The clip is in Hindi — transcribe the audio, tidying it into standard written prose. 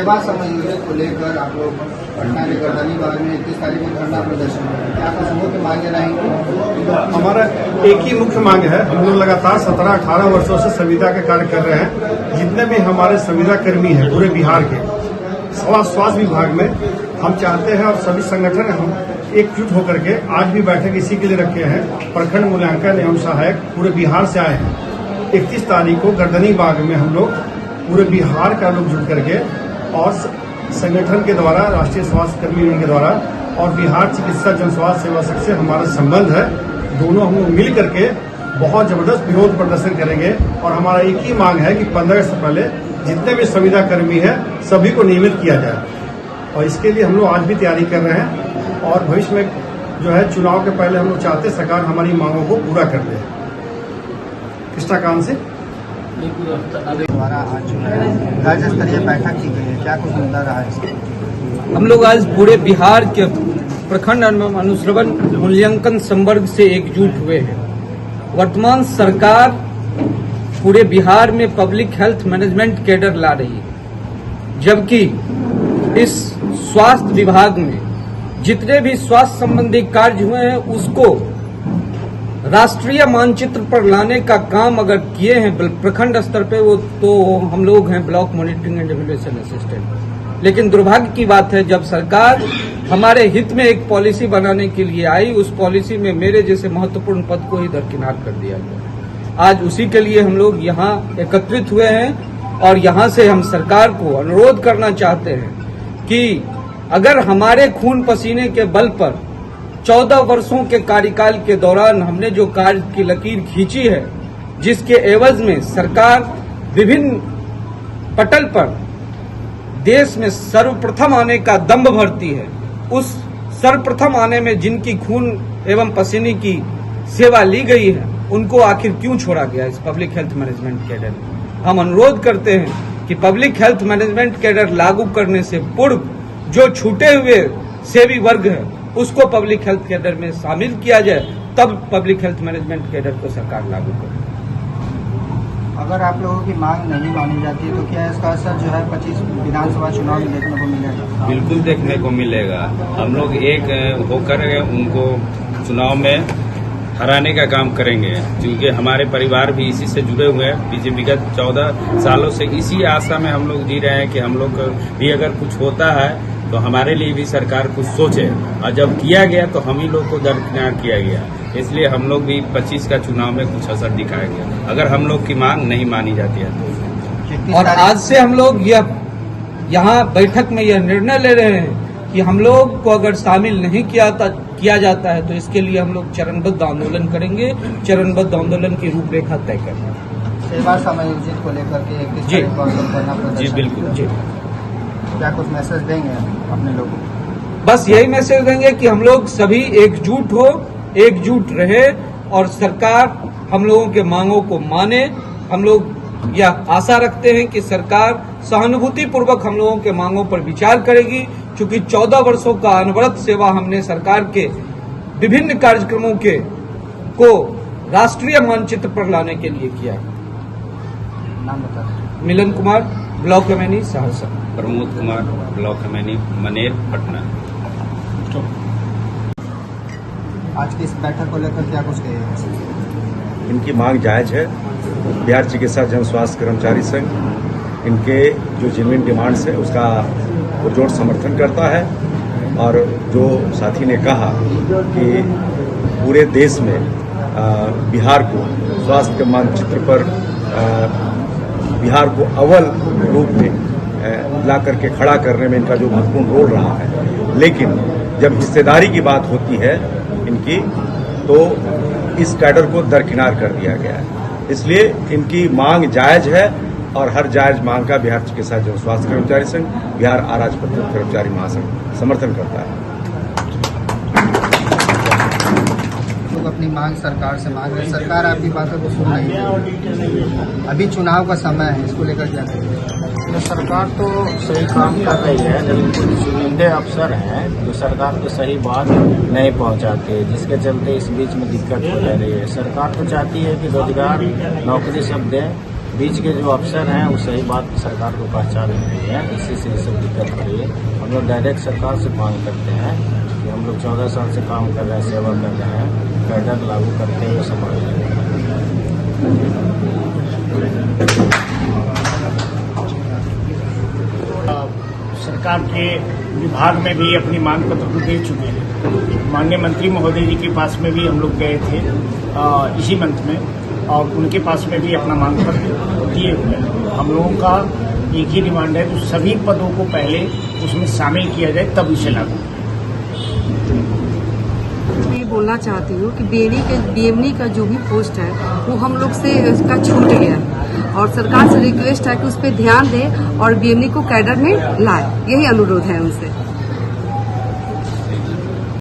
सेवा समायोजित को लेकर आप लोग पटना के गर्दनी बाग में 31 तारीख को धरना प्रदर्शन करेंगे, क्या कुछ मुख्य मांगे रहेंगी? हमारा एक ही मुख्य मांग है। हम लोग लगातार 17-18 वर्षों से संविदा के कार्य कर रहे हैं। जितने भी हमारे संविदा कर्मी हैं पूरे बिहार के स्वास्थ्य विभाग में, हम चाहते हैं और सभी संगठन हम एकजुट होकर के आज भी बैठक इसी के लिए रखे हैं। प्रखंड मूल्यांकन एवं सहायक पूरे बिहार से आए हैं। 31 तारीख को गर्दनी बाग में हम लोग पूरे बिहार का लोग जुट करके और संगठन के द्वारा, राष्ट्रीय स्वास्थ्य कर्मी यूनियन के द्वारा और बिहार चिकित्सा जन स्वास्थ्य सेवा संघ से हमारा संबंध है। दोनों हम लोग मिल करके बहुत जबरदस्त विरोध प्रदर्शन करेंगे और हमारा एक ही मांग है कि 15 से पहले जितने भी संविदा कर्मी है सभी को नियमित किया जाए। और इसके लिए हम लोग आज भी तैयारी कर रहे हैं और भविष्य में जो है चुनाव के पहले हम लोग चाहते सरकार हमारी मांगों को पूरा कर दे। कृष्णाकांत से द्वारा आज राज्य स्तरीय बैठक की गई है, क्या कुछ मुद्दा रहा है? हम लोग आज पूरे बिहार के प्रखंड अनुश्रवण मूल्यांकन संवर्ग से एकजुट हुए हैं। वर्तमान सरकार पूरे बिहार में पब्लिक हेल्थ मैनेजमेंट कैडर ला रही है, जबकि इस स्वास्थ्य विभाग में जितने भी स्वास्थ्य संबंधी कार्य हुए हैं उसको राष्ट्रीय मानचित्र पर लाने का काम अगर किए हैं प्रखंड स्तर पे, वो तो हम लोग हैं block monitoring and evaluation assistant. लेकिन दुर्भाग्य की बात है, जब सरकार हमारे हित में एक पॉलिसी बनाने के लिए आई, उस पॉलिसी में मेरे जैसे महत्वपूर्ण पद को ही दरकिनार कर दिया गया। आज उसी के लिए हम लोग यहाँ एकत्रित हुए हैं और यहाँ से हम सरकार को अनुरोध करना चाहते हैं कि अगर हमारे खून पसीने के बल पर 14 वर्षों के कार्यकाल के दौरान हमने जो कार्य की लकीर खींची है, जिसके एवज में सरकार विभिन्न पटल पर देश में सर्वप्रथम आने का दम्भ भरती है, उस सर्वप्रथम आने में जिनकी खून एवं पसीने की सेवा ली गई है, उनको आखिर क्यों छोड़ा गया इस पब्लिक हेल्थ मैनेजमेंट कैडर में? हम अनुरोध करते हैं कि पब्लिक हेल्थ मैनेजमेंट कैडर लागू करने से पूर्व जो छूटे हुए सेवी वर्ग है उसको पब्लिक हेल्थ कैडर में शामिल किया जाए, तब पब्लिक हेल्थ मैनेजमेंट कैडर को सरकार लागू करे। अगर आप लोगों की मांग नहीं मानी जाती है तो क्या इसका असर जो है 25 विधानसभा चुनाव में देखने को मिलेगा? बिल्कुल देखने को मिलेगा। हम लोग एक होकर उनको चुनाव में हराने का काम करेंगे, क्योंकि हमारे परिवार भी इसी से जुड़े हुए हैं। पीछे विगत 14 सालों से इसी आशा में हम लोग जी रहे हैं कि हम लोग भी अगर कुछ होता है तो हमारे लिए भी सरकार कुछ सोचे, और जब किया गया तो हम ही लोग को दरकिनार किया गया। इसलिए हम लोग भी 25 का चुनाव में कुछ असर दिखाएंगे अगर हम लोग की मांग नहीं मानी जाती है तो। और आज से हम लोग यहाँ बैठक में यह निर्णय ले रहे हैं कि हम लोग को अगर शामिल नहीं किया जाता है तो इसके लिए हम लोग चरणबद्ध आंदोलन करेंगे। चरणबद्ध आंदोलन की रूपरेखा तय करेंगे। सेवा समायोजित को लेकर के 31 तारीख को आंदोलन करना प्रदर्शन। जी बिल्कुल जी। क्या कुछ मैसेज देंगे अपने लोगों को? बस यही मैसेज देंगे कि हम लोग सभी एकजुट रहे और सरकार हम लोगों के मांगों को माने। हम लोग यह आशा रखते हैं कि सरकार सहानुभूति पूर्वक हम लोगों के मांगों पर विचार करेगी, क्योंकि 14 वर्षों का अनवरत सेवा हमने सरकार के विभिन्न कार्यक्रमों को राष्ट्रीय मानचित्र पर लाने के लिए किया। नाम बता दें। मिलन कुमार, ब्लॉक कमेनी, सहरसा। प्रमोद कुमार, ब्लॉक कमेनी, मनेर, पटना। आज की इस बैठक को लेकर क्या कुछ कहिएगा? इनकी मांग जायज है। बिहार चिकित्सा जन स्वास्थ्य कर्मचारी संघ इनके जो जेन्युइन डिमांड्स है उसका पुरजोर समर्थन करता है। और जो साथी ने कहा कि पूरे देश में बिहार को स्वास्थ्य के मानचित्र पर बिहार को अव्वल रूप में ला करके खड़ा करने में इनका जो महत्वपूर्ण रोल रहा है, लेकिन जब हिस्सेदारी की बात होती है इनकी तो इस कैडर को दरकिनार कर दिया गया है। इसलिए इनकी मांग जायज है और हर जायज मांग का बिहार चिकित्सा जन स्वास्थ्य कर्मचारी संघ, बिहार अराजपत्रित कर्मचारी महासंघ समर्थन करता है। लोग अपनी मांग सरकार से मांग रहे, सरकार आपकी बातों को सुन रही है। अभी चुनाव का समय है, इसको लेकर क्या करेंगे? तो सरकार तो सही काम कर रही है, लेकिन कुछ चुनिंदे अफसर हैं जो सरकार को सही बात नहीं पहुंचाते, जिसके चलते इस बीच में दिक्कत हो जा रही है। सरकार तो चाहती है कि रोजगार नौकरी सब दें, बीच के जो अफसर हैं वो सही बात सरकार को पहचान नहीं है, इसी से ये सब दिक्कत हो रही है। हम लोग डायरेक्ट सरकार से मांग करते हैं कि हम लोग 14 साल से काम कर रहे हैं, सेवा कर रहे हैं, कैडर लागू करते हुए समाज सरकार के विभाग में भी अपनी मांग पत्र को दे चुके हैं। माननीय मंत्री महोदय जी के पास में भी हम लोग गए थे इसी मंथ में, और उनके पास में भी अपना मांग पत्र दिए हुए हैं। हम लोगों का एक ही डिमांड है कि सभी पदों को पहले उसमें शामिल किया जाए, तब इसे लागू। ये बोलना चाहती हूँ कि बीएमई का जो भी पोस्ट है वो हम लोग से उसका छूट गया है, और सरकार से रिक्वेस्ट है कि उस पर ध्यान दें और बीएमई को कैडर में लाए। यही अनुरोध है उनसे।